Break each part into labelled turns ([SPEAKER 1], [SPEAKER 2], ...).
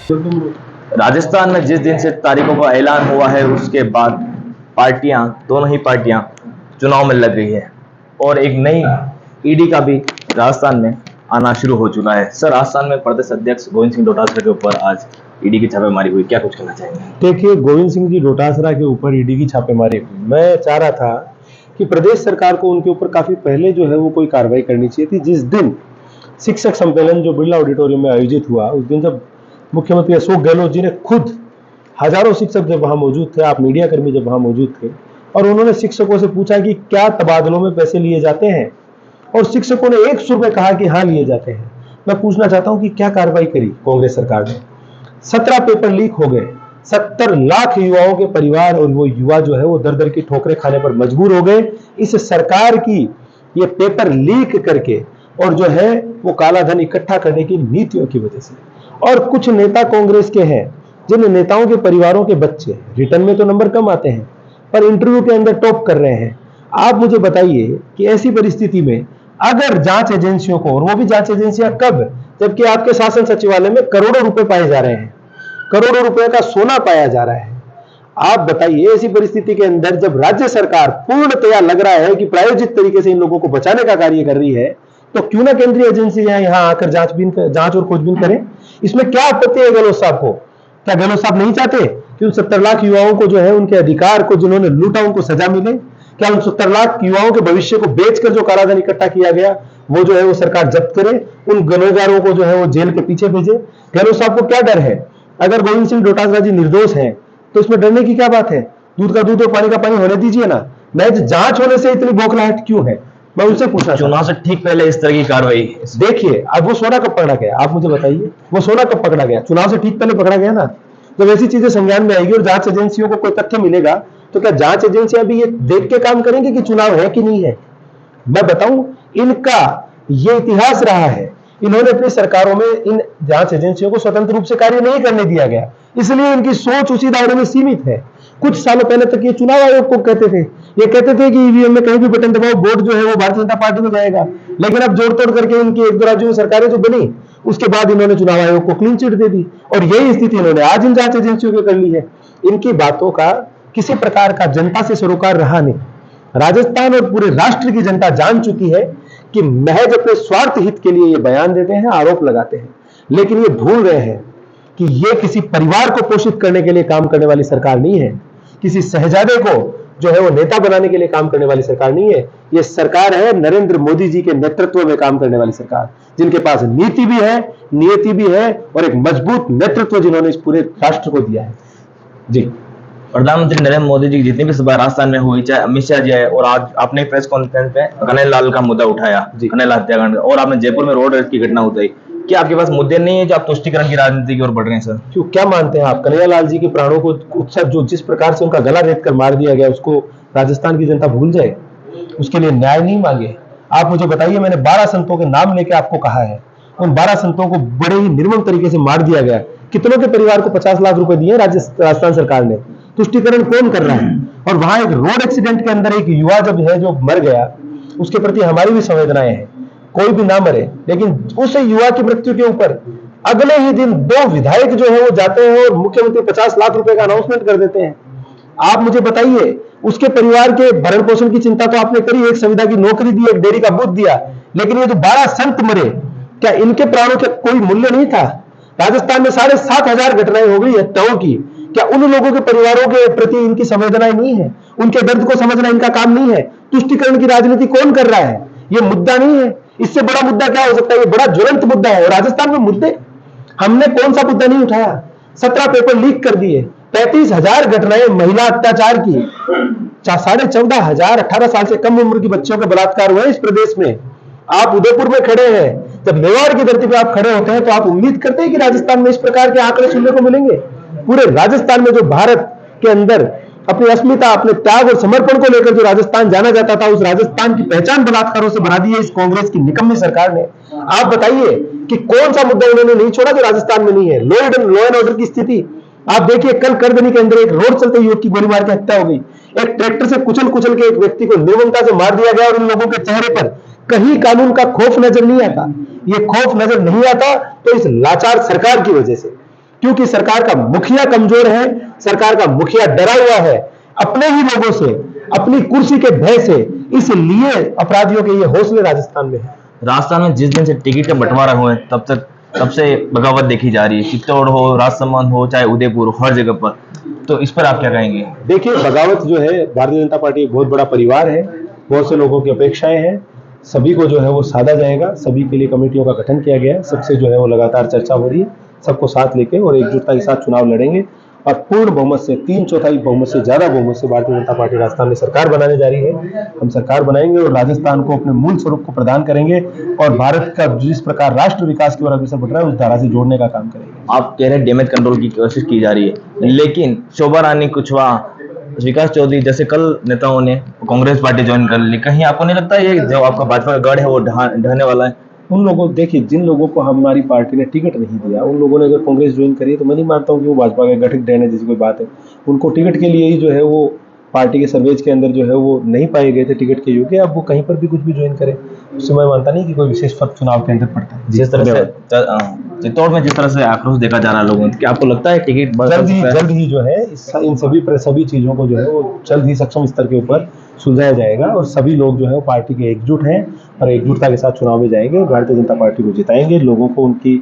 [SPEAKER 1] राजस्थान में जिस दिन से तारीखों का ऐलान हुआ है उसके बाद पार्टियां, दोनों ही पार्टियां चुनाव में लग गई है और एक नई ईडी का भी राजस्थान में आना शुरू हो चुका है। सर, राजस्थान में प्रदेश अध्यक्ष गोविंद सिंह डोटासरा के ऊपर आज ईडी की छापेमारी हुई, क्या कुछ कहना चाहेंगे?
[SPEAKER 2] देखिए, गोविंद सिंह जी डोटासरा के ऊपर ईडी की छापेमारी हुई। मैं चाह रहा था कि प्रदेश सरकार को उनके ऊपर काफी पहले जो है वो कोई कार्रवाई करनी चाहिए थी। जिस दिन शिक्षक सम्मेलन जो बिरला ऑडिटोरियम में आयोजित हुआ, उस दिन जब मुख्यमंत्री अशोक गहलोत जी ने खुद, हजारों शिक्षक जब वहां मौजूद थे, आप मीडिया कर्मी जब वहां मौजूद थे, और उन्होंने शिक्षकों से पूछा कि क्या तबादलों में पैसे लिए जाते हैं, और शिक्षकों ने 100 रुपए कहा कि हाँ लिए जाते हैं। मैं पूछना चाहता हूं कि क्या कार्रवाई करी कांग्रेस सरकार ने? 17 पेपर लीक हो गए, 70 लाख युवाओं के परिवार और वो युवा जो है वो दर दर की ठोकरें खाने पर मजबूर हो गए इस सरकार की ये पेपर लीक करके और जो है वो काला धन इकट्ठा करने की नीतियों की वजह से। और कुछ नेता कांग्रेस के हैं जिन नेताओं के परिवारों के बच्चे रिटर्न में तो नंबर कम आते हैं पर इंटरव्यू के अंदर टॉप कर रहे हैं। आप मुझे बताइए कि ऐसी परिस्थिति में अगर जांच एजेंसियों को, और वो भी जांच एजेंसियां कब, जबकि आपके शासन सचिवालय में करोड़ों रुपए पाए जा रहे हैं, करोड़ों रुपए का सोना पाया जा रहा है, आप बताइए ऐसी परिस्थिति के अंदर जब राज्य सरकार पूर्णतया लग रहा है कि प्रायोजित तरीके से इन लोगों को बचाने का कार्य कर रही है, तो क्यों ना केंद्रीय एजेंसियां यहां आकर जांच और खोजबीन करें? इसमें क्या आपत्ति है गहलोत साहब को? क्या गहलोत साहब नहीं चाहते कि उन 70 लाख युवाओं को जो है उनके अधिकार को जिन्होंने लूटा उनको सजा मिले? क्या उन 70 लाख युवाओं के भविष्य को बेचकर जो कालाधन इकट्ठा किया गया वो जो है वो सरकार जब्त करे, उन गुनहगारों को जो है वो जेल के पीछे भेजे? गहलोत साहब को क्या डर है? अगर गोविंद सिंह डोटासरा जी निर्दोष हैं तो इसमें डरने की क्या बात है? दूध का दूध और पानी का पानी होने दीजिए ना। मैच जांच होने से इतनी बौखलाहट क्यों है, मैं उनसे पूछना।
[SPEAKER 1] चुनाव से ठीक पहले इस तरह की कार्रवाई?
[SPEAKER 2] देखिए, अब वो सोना कब पकड़ा गया, आप मुझे बताइए, वो सोना कब पकड़ा गया? चुनाव से ठीक पहले पकड़ा गया ना। जब ऐसी चीजें संज्ञान में आएगी और जांच एजेंसियों को कोई तथ्य मिलेगा तो क्या जांच एजेंसियां भी ये देख के काम करेंगे कि चुनाव है कि नहीं है? मैं बताऊं, इनका ये इतिहास रहा है, इन्होंने अपनी सरकारों में इन जांच एजेंसियों को स्वतंत्र रूप से कार्य नहीं करने दिया गया, इसलिए इनकी सोच उसी दायरे में सीमित है। कुछ सालों पहले तक ये चुनाव आयोग को कहते थे, ये कहते थे कि ईवीएम में कहीं भी बटन दबाओ वोट जो है वो भारतीय जनता पार्टी में जाएगा, लेकिन अब जोड़ तोड़ करके इनकी एक दो राज्यों में सरकारें जो बनी उसके बाद इन्होंने चुनाव आयोग को क्लीन चिट दे दी और यही स्थिति इन्होंने आज इन जांच एजेंसियों की कर ली है। इनकी बातों का किसी प्रकार का जनता से सरोकार रहा नहीं। राजस्थान और पूरे राष्ट्र की जनता जान चुकी है कि महज अपने स्वार्थ हित के लिए ये बयान देते हैं, आरोप लगाते हैं, लेकिन ये भूल रहे हैं कि ये किसी परिवार को पोषित करने के लिए काम करने वाली सरकार नहीं है, किसी शहजादे को जो है वो नेता बनाने के लिए काम करने वाली सरकार नहीं है। ये सरकार है नरेंद्र मोदी जी के नेतृत्व में काम करने वाली सरकार, जिनके पास नीति भी है, नियति भी है और एक मजबूत नेतृत्व जिन्होंने इस पूरे राष्ट्र को दिया है। जी,
[SPEAKER 1] प्रधानमंत्री नरेंद्र मोदी जी की जितनी भी सभा राजस्थान में हुई, चाहे अमित शाह जी आए और आज आपने प्रेस कॉन्फ्रेंस में कन्हैयालाल का मुद्दा उठाया, कन्हैयालाल हत्याकांड, और आपने जयपुर में रोड रेस की घटना उठाई, क्या आपके पास मुद्दे नहीं है जो आप तुष्टीकरण की राजनीति की ओर बढ़ रहे हैं? सर,
[SPEAKER 2] क्यों, क्या मानते हैं आप? कन्हैयालाल जी के प्राणों को उत्सव जो जिस प्रकार से उनका गला रेत कर मार दिया गया उसको राजस्थान की जनता भूल जाए? उसके लिए न्याय नहीं मांगे? आप मुझे बताइए, मैंने 12 संतों के नाम लेके आपको कहा है, उन 12 संतों को बड़े ही निर्मम तरीके से मार दिया गया। कितनों के परिवार को 50 लाख रुपए दिए राजस्थान सरकार ने? तुष्टीकरण कौन कर रहा है? और वहां एक रोड एक्सीडेंट के अंदर एक युवा जब है जो मर गया, उसके प्रति हमारी भी संवेदनाएं हैं, कोई भी ना मरे, लेकिन उस युवा की मृत्यु के ऊपर अगले ही दिन 2 विधायक जो है वो जाते हैं और मुख्यमंत्री 50 लाख रुपए का अनाउंसमेंट कर देते हैं। आप मुझे बताइए, उसके परिवार के भरण पोषण की चिंता तो आपने करी, एक संविदा की नौकरी दी, एक डेयरी का दूध दिया, लेकिन ये जो 12 संत मरे, क्या इनके प्राणों का कोई मूल्य नहीं था? राजस्थान में 7,500 घटनाएं हो गई हत्याओं की, क्या उन लोगों के परिवारों के प्रति इनकी संवेदनाएं नहीं है? उनके दर्द को समझना इनका काम नहीं है? तुष्टीकरण की राजनीति कौन कर रहा है? ये मुद्दा नहीं है। इससे बड़ा मुद्दा क्या हो सकता है? ये बड़ा ज्वलंत मुद्दा है। और राजस्थान में मुद्दे हमने कौन सा मुद्दा नहीं उठाया? 17 पेपर लीक कर दिए, 35,000 घटनाएं महिला अत्याचार की, 14,500 18 साल से कम उम्र की बच्चों के बलात्कार हुए इस प्रदेश में। आप उदयपुर में खड़े हैं, जब मेवाड़ की धरती पर आप खड़े होते हैं तो आप उम्मीद करते हैं कि राजस्थान में इस प्रकार के आंकड़े सुनने को मिलेंगे? पूरे राजस्थान में जो भारत के अंदर अपनी अस्मिता, अपने त्याग और समर्पण को लेकर जो राजस्थान जाना जाता था, उस राजस्थान की पहचान बलात्कारों से बना दी है इस कांग्रेस की निकम्मी सरकार ने। आप बताइए कि कौन सा मुद्दा उन्होंने नहीं छोड़ा जो राजस्थान में नहीं है? लॉ एंड ऑर्डर की स्थिति आप देखिए, कल करगनी के अंदर एक रोड चलते युवक की गोली मार के हत्या हो गई, एक ट्रैक्टर से कुचल कुचल के एक व्यक्ति को निर्ममता से मार दिया गया और उन लोगों के चेहरे पर कहीं कानून का खौफ नजर नहीं आता। ये खौफ नजर नहीं आता तो इस लाचार सरकार की वजह से, क्योंकि सरकार का मुखिया कमजोर है, सरकार का मुखिया डरा हुआ है अपने ही लोगों से, अपनी कुर्सी के भय से, इसलिए अपराधियों के ये हौसले राजस्थान में है।
[SPEAKER 1] राजस्थान में जिस दिन से टिकट का बंटवारा हुआ है तब से बगावत देखी जा रही है। चित्तौड़ हो, राजसमंद हो, चाहे उदयपुर हो, हर जगह पर। तो इस पर आप क्या कहेंगे?
[SPEAKER 2] देखिए, बगावत जो है, भारतीय जनता पार्टी एक बहुत बड़ा परिवार है, बहुत से लोगों की अपेक्षाएं हैं, सभी को जो है वो साधा जाएगा, सभी के लिए कमेटियों का गठन किया गया है, सबसे जो है वो लगातार चर्चा हो रही है, सबको साथ लेके और एकजुटता के साथ चुनाव लड़ेंगे और पूर्ण बहुमत से, 3/4 बहुमत से, ज्यादा बहुमत से भारतीय जनता पार्टी राजस्थान में सरकार बनाने जा रही है। हम सरकार बनाएंगे और राजस्थान को अपने मूल स्वरूप को प्रदान करेंगे और भारत का जिस प्रकार राष्ट्र विकास की ओर अग्रसर बढ़ रहा है उस धारा से जोड़ने का काम करेंगे।
[SPEAKER 1] आप कह रहे हैं डैमेज कंट्रोल की कोशिश की जा रही है, लेकिन शोभा रानी कुशवाहा, विकास चौधरी जैसे कल नेताओं ने कांग्रेस पार्टी ज्वाइन कर ली, कहीं आपको नहीं लगता ये जो आपका भाजपा का गढ़ है वो ढहने वाला है?
[SPEAKER 2] उन लोगों, देखिए, जिन लोगों को हमारी पार्टी ने टिकट नहीं दिया, उन लोगों ने अगर कांग्रेस ज्वाइन करी तो मैं नहीं मानता हूँ कि वो भाजपा के गठित रहने जैसी कोई बात है। उनको टिकट के लिए ही जो है वो पार्टी के सर्वेज के अंदर जो है वो नहीं पाए गए थे टिकट के योग्य, अब वो कहीं पर भी कुछ भी ज्वाइन करें, उससे मैं मानता नहीं कि कोई विशेष फर्क चुनाव के अंदर पड़ता है।
[SPEAKER 1] जिस तरह से चित्तौड़ में जिस तरह से आक्रोश देखा जा रहा है लोगों, क्या आपको लगता है टिकट
[SPEAKER 2] जल्द ही जो है इन सभी चीजों को जो है वो जल्द ही सक्षम स्तर के ऊपर सुलझाया जाएगा और सभी लोग जो है वो पार्टी के एकजुट हैं और एकजुटता के साथ चुनाव में जाएंगे, भारतीय जनता पार्टी को जिताएंगे, लोगों को उनकी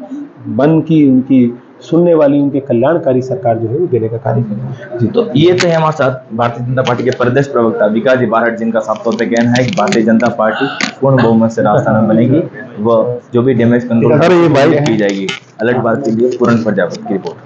[SPEAKER 2] उनकी सुनने वाली, उनके कल्याणकारी सरकार जो है वो देने का कार्य करेंगे।
[SPEAKER 1] जी, तो ये थे हमारे साथ भारतीय जनता पार्टी के प्रदेश प्रवक्ता विकास जी बारहट, जिनका साफ तौर पे कहना है कि भारतीय जनता पार्टी पूर्ण बहुमत से राजस्थान में बनेगी, वह जो भी डैमेज कंट्रोल की जाएगी। अलर्ट भारत के लिए पूर्ण प्रजापत की रिपोर्ट।